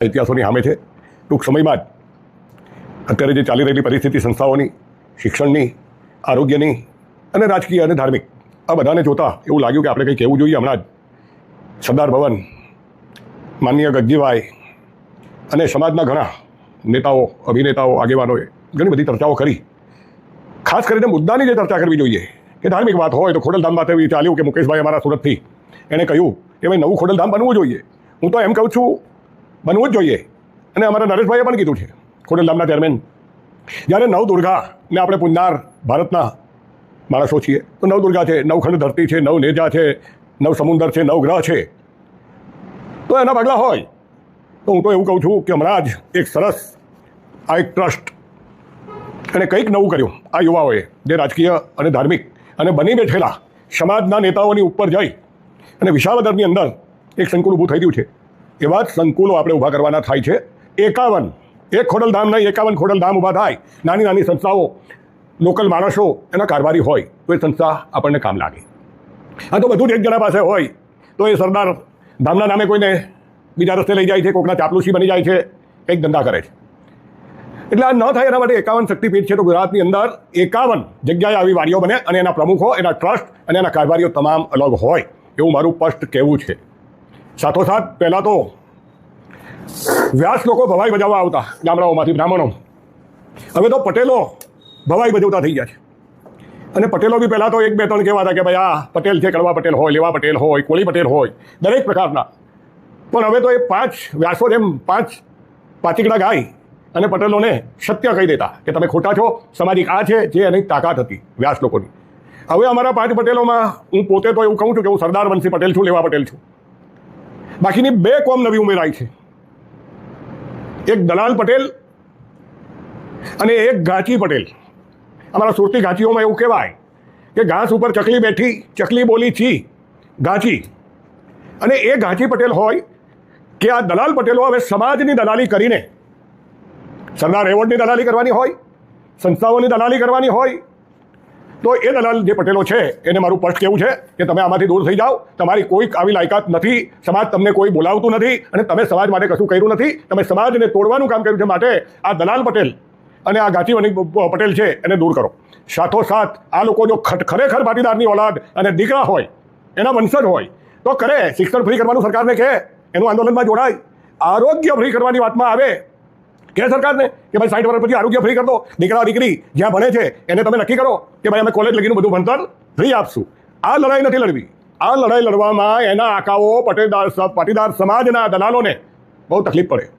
ઇતિહાસોની સામે છે. ટૂંક સમયમાં જ અત્યારે જે ચાલી રહેલી પરિસ્થિતિ સંસ્થાઓની, શિક્ષણની, આરોગ્યની અને રાજકીય અને ધાર્મિક, આ બધાને જોતા એવું લાગ્યું કે આપણે કંઈ કહેવું જોઈએ. હમણાં જ સરદાર ભવન, માનનીય ગગજીભાઈ અને સમાજના ઘણા નેતાઓ, અભિનેતાઓ, આગેવાનોએ ઘણી બધી ચર્ચાઓ કરી. ખાસ કરીને મુદ્દાની જે ચર્ચા કરવી જોઈએ કે ધાર્મિક વાત હોય તો ખોડલધામ માટે એવી ચાલ્યું કે મુકેશભાઈ અમારા સુરતથી એણે કહ્યું કે ભાઈ નવું ખોડલધામ બનવું જોઈએ. હું તો એમ કહું છું બનવું જ જોઈએ. અને અમારા નરેશભાઈએ પણ કીધું છે, ખોડલધામના ચેરમેન, જ્યારે નવદુર્ગાને આપણે પૂજનાર ભારતના માણસો છીએ તો નવદુર્ગા છે, નવખંડ ધરતી છે, નવ નેજા છે, નવ સમુદર છે, નવ ગ્રહ છે, તો એના પગલા હોય. તો હું તો એવું કહું છું કે હમણાં જ એક સરસ આ એક ટ્રસ્ટ અને કંઈક નવું કર્યું આ યુવાઓએ, જે રાજકીય અને ધાર્મિક અને બની બેઠેલા સમાજના નેતાઓની ઉપર જઈ અને વિસાવદરની અંદર એક સંકુલ ઊભું થઈ ગયું છે. એવા જ સંકુલો આપણે ઊભા કરવાના થાય છે. 51, એક ખોડલધામ નહીં, 51 ખોડલધામ ઊભા થાય. નાની નાની સંસ્થાઓ, લોકલ માણસો એના કારભારી હોય તો એ સંસ્થા આપણને કામ લાગે. આ તો બધું જ એક જણા પાસે હોય તો એ સરદાર ધામના નામે કોઈને બીજા રસ્તે લઈ જાય છે, કોઈકના ચાપલુસી બની જાય છે, કંઈક ધંધા કરે છે. એટલે આ ન થાય એના માટે 51 શક્તિપીઠ છે. તો ગુજરાતની અંદર 51 જગ્યાએ આવી વાડીઓ બને અને એના પ્રમુખો, એના ટ્રસ્ટ અને એના કારભારીઓ તમામ અલગ હોય, એવું મારું સ્પષ્ટ કહેવું છે. સાથોસાથ પહેલાં તો વ્યાસ લોકો ભવાઈ બજાવવા આવતા ગામડાઓમાંથી, બ્રાહ્મણો. હવે તો પટેલો ભવાઈ બજાવતા થઈ ગયા છે. અને પટેલો બી પહેલાં તો 1, 2, 3 કહેવાતા કે ભાઈ આ પટેલ છે, કડવા પટેલ હોય, લેવા પટેલ હોય, કોળી પટેલ હોય, દરેક પ્રકારના. પણ હવે તો એ 5 વ્યાસો જેમ 5 પાચીકડા ગાય અને પટેલોને સત્ય કહી દેતા કે તમે ખોટા છો, સામાજિક આ છે, જે એની તાકાત હતી વ્યાસ લોકોની. હવે અમારા 5 પટેલોમાં હું પોતે તો એવું કહું છું કે હું સરદાર વંશી પટેલ છું, લેવા પટેલ છું. બાકીની 2 કોમ નવી ઉમેરાઈ છે. એક દલાલ પટેલ અને એક ઘાંચી પટેલ. અમારા સુરતી ઘાંચીઓમાં એવું કહેવાય કે ઘાસ ઉપર ચકલી બેઠી, ચકલી બોલી છી ઘાંચી. અને એ ઘાંચી પટેલ હોય કે આ દલાલ પટેલો હવે સમાજની દલાલી કરીને, સરદાર એવોર્ડની દલાલી કરવાની હોય, સંસ્થાઓની દલાલી કરવાની હોય, તો એ દલાલ જે પટેલો છે એને મારું સ્પષ્ટ કહેવું છે કે તમે આમાંથી દૂર થઈ જાઓ. તમારી કોઈ આવી લાયકાત નથી, સમાજ તમને કોઈ બોલાવતું નથી અને તમે સમાજ માટે કશું કર્યું નથી. તમે સમાજને તોડવાનું કામ કર્યું છે. માટે આ દલાલ પટેલ અને આ ઘાંચી પટેલ છે એને દૂર કરો. સાથોસાથ આ લોકો જો ખરેખર પાટીદારની ઓલાદ અને દીકરા હોય, એના વંશજ હોય તો કરે. શિક્ષણ ફ્રી કરવાનું સરકારને કહે, એનું આંદોલનમાં જોડાય. આરોગ્ય ફ્રી કરવાની વાતમાં આવે કે સરકારને કે ભાઈ 60 વર્ષ પછી આરોગ્ય ફ્રી કરી દો. દીકરા દીકરી જ્યાં ભણે છે એને તમે નક્કી કરો કે ભાઈ અમે કોલેજ લગીનું બધું ભણતર ફ્રી આપશું. આ લડાઈ નથી લડવી. આ લડાઈ લડવામાં એના આકાઓ પાટીદાર સમાજના દલાલોને બહુ તકલીફ પડે.